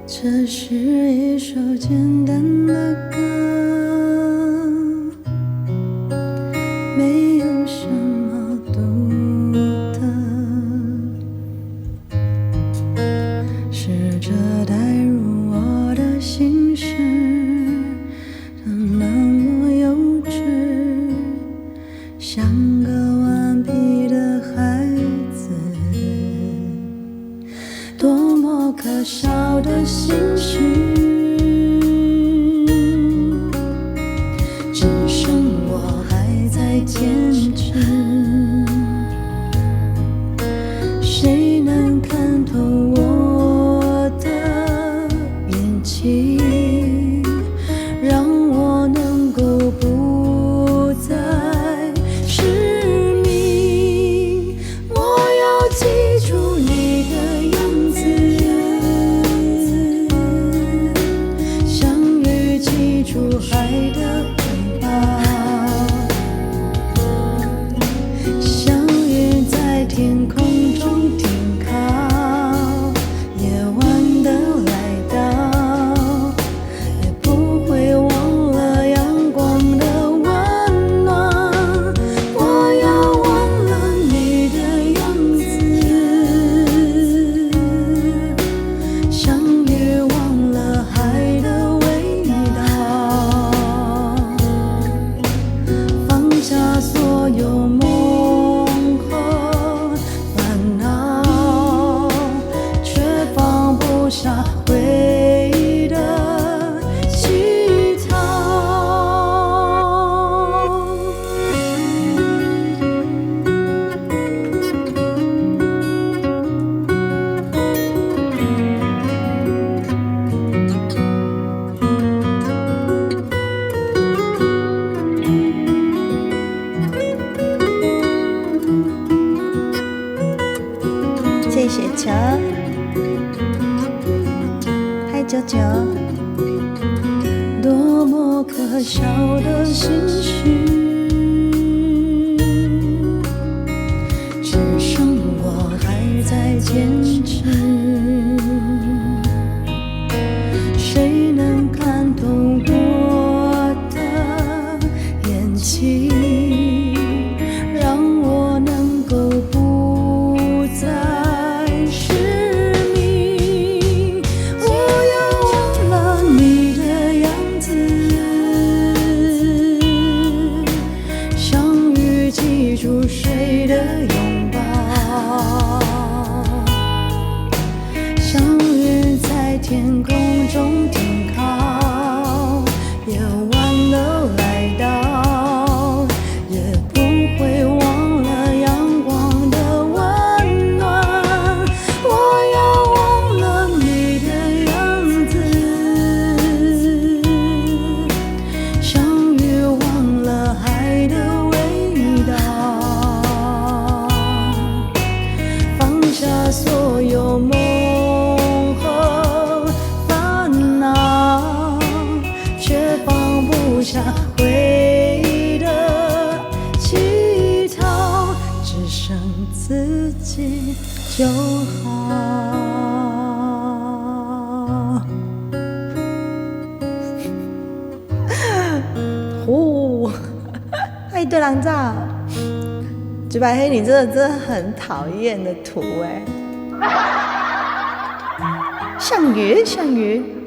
这是一首简单的歌，没有什么独特，试着带入我的心事，它那么幼稚，像个顽皮的孩子，多么可笑的心事，只剩我还在坚持。谁能看透我的眼睛，让我能够不再失明？我要记住你的样子，像雨记住海的尾巴，像云在天空中停靠，夜晚的来到，也不会忘了阳光的温暖。我要忘了你的样子，像雨忘了海的味道，放下所有梦和烦恼，却放不下回忆的乞讨。谢谢球，嗨九九，多么可笑的心事，只剩我还在坚持。谁能看懂我的眼睛，让我能够不再失明？我要忘了你的样子，像雨记住水的拥抱，像云在天空中停靠，夜晚的来到，也不会忘了阳光的温暖。我要忘了你的样子，像雨忘了海的味道，放下所有梦和烦恼，却放不下回忆的乞讨，只剩自己就好。呼，爱对狼照，橘白黑，你真的很讨厌的图哎。项羽，项羽。